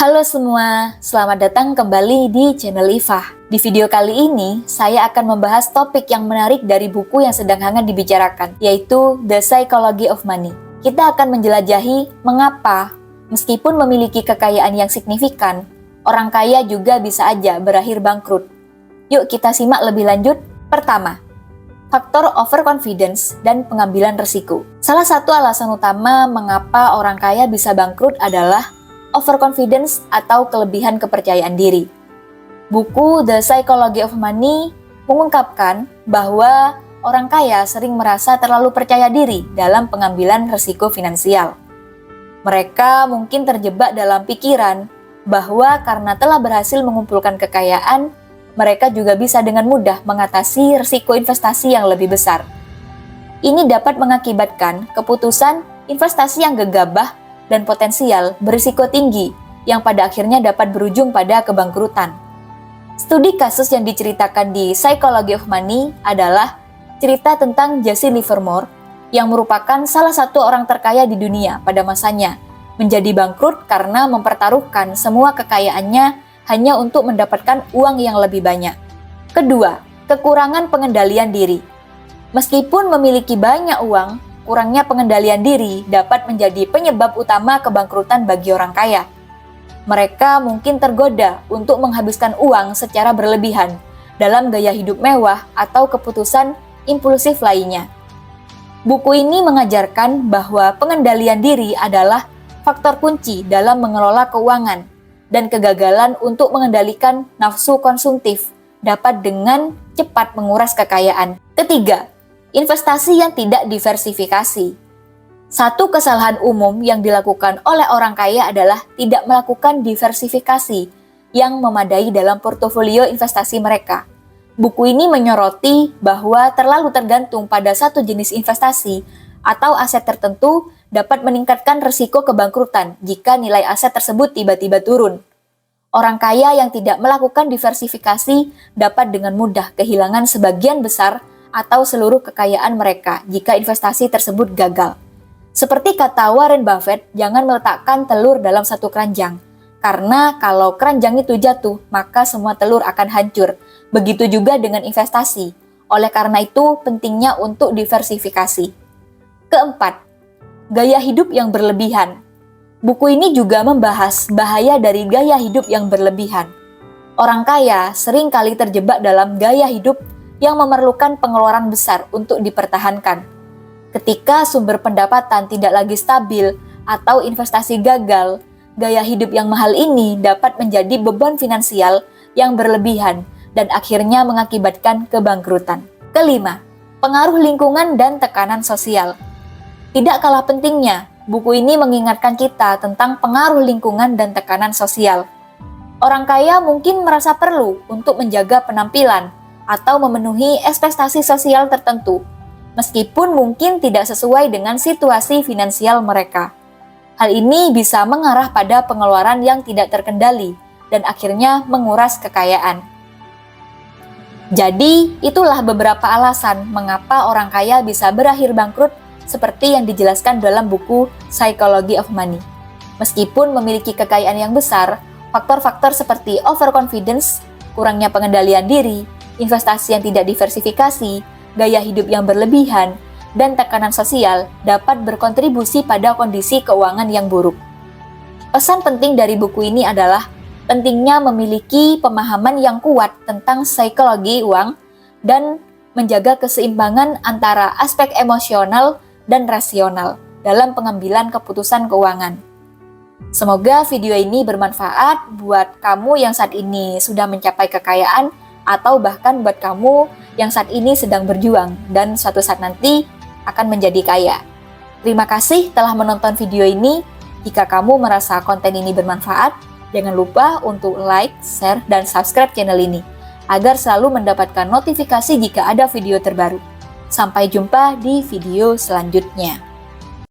Halo semua, selamat datang kembali di channel Ifah. Di video kali ini, saya akan membahas topik yang menarik dari buku yang sedang hangat dibicarakan, yaitu The Psychology of Money. Kita akan menjelajahi mengapa, meskipun memiliki kekayaan yang signifikan, orang kaya juga bisa aja berakhir bangkrut. Yuk kita simak lebih lanjut. Pertama, faktor overconfidence dan pengambilan resiko. Salah satu alasan utama mengapa orang kaya bisa bangkrut adalah overconfidence atau kelebihan kepercayaan diri. Buku The Psychology of Money mengungkapkan bahwa orang kaya sering merasa terlalu percaya diri dalam pengambilan risiko finansial. Mereka mungkin terjebak dalam pikiran bahwa karena telah berhasil mengumpulkan kekayaan, mereka juga bisa dengan mudah mengatasi risiko investasi yang lebih besar. Ini dapat mengakibatkan keputusan investasi yang gegabah dan potensial berisiko tinggi yang pada akhirnya dapat berujung pada kebangkrutan. Studi kasus yang diceritakan di Psychology of Money adalah cerita tentang Jesse Livermore yang merupakan salah satu orang terkaya di dunia pada masanya, menjadi bangkrut karena mempertaruhkan semua kekayaannya hanya untuk mendapatkan uang yang lebih banyak. Kedua, kekurangan pengendalian diri. Meskipun memiliki banyak uang, kurangnya pengendalian diri dapat menjadi penyebab utama kebangkrutan bagi orang kaya. Mereka mungkin tergoda untuk menghabiskan uang secara berlebihan dalam gaya hidup mewah atau keputusan impulsif lainnya. Buku ini mengajarkan bahwa pengendalian diri adalah faktor kunci dalam mengelola keuangan, dan kegagalan untuk mengendalikan nafsu konsumtif dapat dengan cepat menguras kekayaan. Ketiga, investasi yang tidak diversifikasi. Satu kesalahan umum yang dilakukan oleh orang kaya adalah tidak melakukan diversifikasi yang memadai dalam portofolio investasi mereka. Buku ini menyoroti bahwa terlalu tergantung pada satu jenis investasi atau aset tertentu dapat meningkatkan risiko kebangkrutan jika nilai aset tersebut tiba-tiba turun. Orang kaya yang tidak melakukan diversifikasi dapat dengan mudah kehilangan sebagian besar atau seluruh kekayaan mereka jika investasi tersebut gagal. Seperti kata Warren Buffett, jangan meletakkan telur dalam satu keranjang, karena kalau keranjang itu jatuh, maka semua telur akan hancur. Begitu juga dengan investasi. Oleh karena itu, pentingnya untuk diversifikasi. Keempat, gaya hidup yang berlebihan. Buku ini juga membahas bahaya dari gaya hidup yang berlebihan. Orang kaya sering kali terjebak dalam gaya hidup yang memerlukan pengeluaran besar untuk dipertahankan. Ketika sumber pendapatan tidak lagi stabil atau investasi gagal, gaya hidup yang mahal ini dapat menjadi beban finansial yang berlebihan dan akhirnya mengakibatkan kebangkrutan. Kelima, pengaruh lingkungan dan tekanan sosial. Tidak kalah pentingnya, buku ini mengingatkan kita tentang pengaruh lingkungan dan tekanan sosial. Orang kaya mungkin merasa perlu untuk menjaga penampilan atau memenuhi ekspektasi sosial tertentu, meskipun mungkin tidak sesuai dengan situasi finansial mereka. Hal ini bisa mengarah pada pengeluaran yang tidak terkendali dan akhirnya menguras kekayaan. Jadi, itulah beberapa alasan mengapa orang kaya bisa berakhir bangkrut seperti yang dijelaskan dalam buku Psychology of Money. Meskipun memiliki kekayaan yang besar, faktor-faktor seperti overconfidence, kurangnya pengendalian diri, investasi yang tidak diversifikasi, gaya hidup yang berlebihan, dan tekanan sosial dapat berkontribusi pada kondisi keuangan yang buruk. Pesan penting dari buku ini adalah pentingnya memiliki pemahaman yang kuat tentang psikologi uang dan menjaga keseimbangan antara aspek emosional dan rasional dalam pengambilan keputusan keuangan. Semoga video ini bermanfaat buat kamu yang saat ini sudah mencapai kekayaan atau bahkan buat kamu yang saat ini sedang berjuang dan suatu saat nanti akan menjadi kaya. Terima kasih telah menonton video ini. Jika kamu merasa konten ini bermanfaat, jangan lupa untuk like, share, dan subscribe channel ini agar selalu mendapatkan notifikasi jika ada video terbaru. Sampai jumpa di video selanjutnya.